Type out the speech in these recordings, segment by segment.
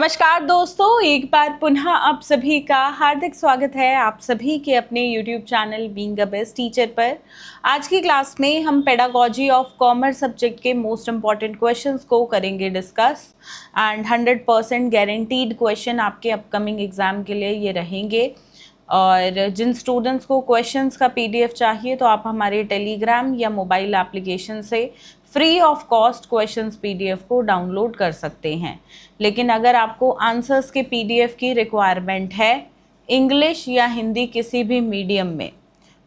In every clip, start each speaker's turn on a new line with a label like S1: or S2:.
S1: नमस्कार दोस्तों, एक बार पुनः आप सभी का हार्दिक स्वागत है आप सभी के अपने YouTube channel being a best teacher पर। आज की क्लास में हम पेडागोजी ऑफ कॉमर्स सब्जेक्ट के मोस्ट इम्पॉर्टेंट क्वेश्चंस को करेंगे डिस्कस एंड 100% गारंटीड क्वेश्चन आपके अपकमिंग एग्जाम के लिए ये रहेंगे। और जिन स्टूडेंट्स को क्वेश्चंस का PDF चाहिए तो आप हमारे टेलीग्राम या मोबाइल एप्लीकेशन से free of cost questions PDF को डाउनलोड कर सकते हैं। लेकिन अगर आपको आंसर्स के PDF की रिक्वायरमेंट है इंग्लिश या हिंदी किसी भी मीडियम में,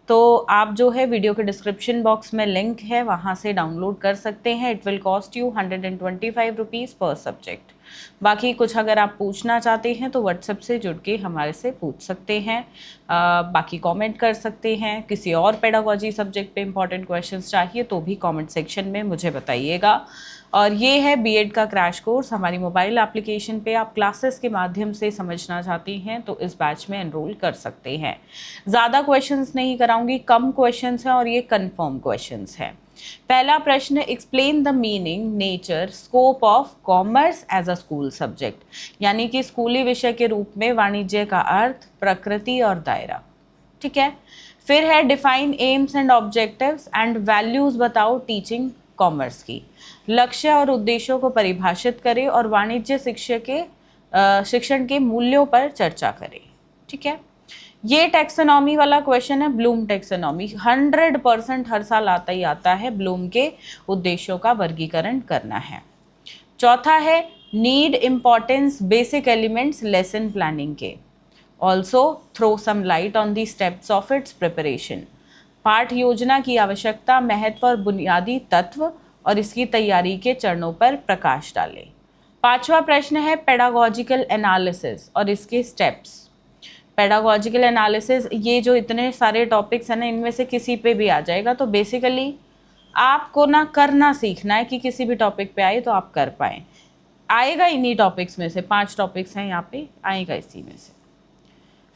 S1: तो आप जो है वीडियो के डिस्क्रिप्शन बॉक्स में लिंक है वहाँ से डाउनलोड कर सकते हैं। It will cost you 125 rupees पर सब्जेक्ट। बाकी कुछ अगर आप पूछना चाहते हैं तो व्हाट्सएप से जुड़ के हमारे से पूछ सकते हैं। बाकी कमेंट कर सकते हैं। किसी और पेडागोजी सब्जेक्ट पे इंपॉर्टेंट क्वेश्चंस चाहिए तो भी कमेंट सेक्शन में मुझे बताइएगा। और ये है बीएड का क्रैश कोर्स हमारी मोबाइल एप्लीकेशन पे। आप क्लासेस के माध्यम से समझना चाहती हैं तो इस बैच में एनरोल कर सकते हैं। ज़्यादा क्वेश्चंस नहीं कराऊंगी, कम क्वेश्चंस हैं और ये कंफर्म क्वेश्चंस हैं। पहला प्रश्न, explain the meaning, nature, scope of commerce as a school subject, यानी कि स्कूली विषय के रूप में वाणिज्य का अर्थ, प्रकृति और दायरा। ठीक है। फिर है define AIIMS and objectives and values बताओ टीचिंग कॉमर्स की, लक्ष्य और उद्देश्यों को परिभाषित करें और वाणिज्य शिक्षण के मूल्यों पर चर्चा करें। ठीक है। ये टैक्सोनॉमी वाला क्वेश्चन है, ब्लूम टैक्सोनॉमी 100% हर साल आता ही आता है। ब्लूम के उद्देश्यों का वर्गीकरण करना है। चौथा है need importance basic elements lesson planning के, also throw some light on the steps of its preparation, पाठ योजना की आवश्यकता, महत्व और बुनियादी तत्व और इसकी तैयारी के चरणों पर प्रकाश डालें। पांचवा प्रश्न है पेडागोजिकल एनालिसिस और इसके स्टेप्स। पेडागोजिकल एनालिसिस, ये जो इतने सारे टॉपिक्स हैं ना, इनमें से किसी पे भी आ जाएगा। तो बेसिकली आपको ना करना सीखना है कि किसी भी टॉपिक पे आए तो आप कर पाएँ। आएगा इन्हीं टॉपिक्स में से, 5 टॉपिक्स हैं यहाँ पे, आएगा इसी में से।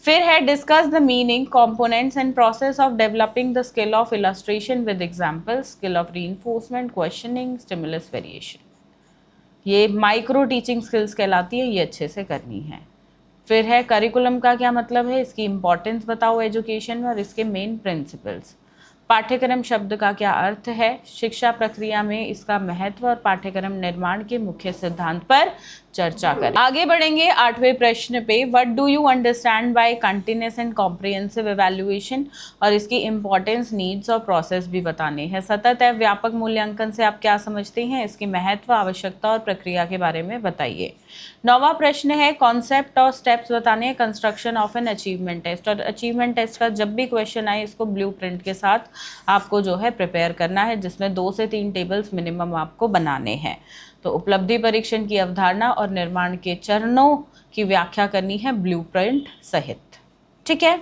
S1: फिर है discuss the meaning, components and process of developing the skill of illustration with examples, skill of reinforcement, questioning, stimulus variation. ये माइक्रो टीचिंग स्किल्स कहलाती है, ये अच्छे से करनी है। फिर है करिकुलम का क्या मतलब है, इसकी इंपॉर्टेंस बताओ एजुकेशन में और इसके मेन प्रिंसिपल्स। पाठ्यक्रम शब्द का क्या अर्थ है, शिक्षा प्रक्रिया में इसका महत्व और पाठ्यक्रम निर्माण के मुख्य सिद्धांत पर चर्चा करें। आगे बढ़ेंगे 8वें प्रश्न पे, what do you understand by continuous and comprehensive evaluation और इसकी इंपॉर्टेंस, नीड्स और प्रोसेस भी बताने हैं। सतत एवं व्यापक मूल्यांकन से आप क्या समझते हैं, इसके महत्व, आवश्यकता और प्रक्रिया के बारे में बताइए। 9वां प्रश्न है कॉन्सेप्ट और स्टेप्स बताने हैं, construction of an achievement test. और अचीवमेंट टेस्ट का जब भी क्वेश्चन आए इसको ब्लूप्रिंट के साथ आपको जो है प्रिपेयर करना है, जिसमें 2 से 3 टेबल्स मिनिमम आपको बनाने हैं। तो उपलब्धि परीक्षण की अवधारणा और निर्माण के चरणों की व्याख्या करनी है ब्लूप्रिंट सहित। ठीक है।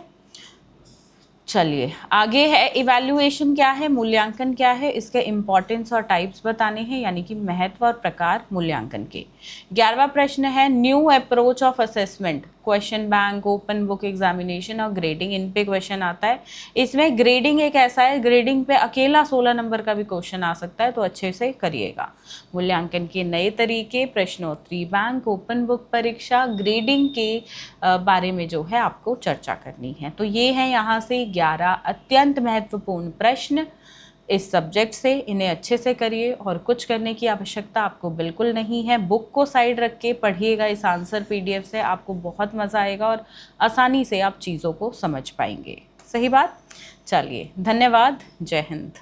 S1: चलिए आगे है इवैल्यूएशन क्या है, मूल्यांकन क्या है, इसके इंपॉर्टेंस और टाइप्स बताने हैं, यानी कि महत्व और प्रकार मूल्यांकन के। 11वां प्रश्न है new approach of assessment, question bank, open book examination और ग्रेडिंग, इन पे क्वेश्चन आता है। इसमें ग्रेडिंग एक ऐसा है, ग्रेडिंग पे अकेला 16 नंबर का भी क्वेश्चन आ सकता है, तो अच्छे से करिएगा। मूल्यांकन के नए तरीके, प्रश्नोत्तरी बैंक, ओपन बुक परीक्षा, ग्रेडिंग के बारे में जो है आपको चर्चा करनी है। तो ये है यहाँ से 11 अत्यंत महत्वपूर्ण प्रश्न इस सब्जेक्ट से। इन्हें अच्छे से करिए और कुछ करने की आवश्यकता आपको बिल्कुल नहीं है। बुक को साइड रख के पढ़िएगा इस आंसर PDF से, आपको बहुत मज़ा आएगा और आसानी से आप चीज़ों को समझ पाएंगे। सही बात। चलिए धन्यवाद, जय हिंद।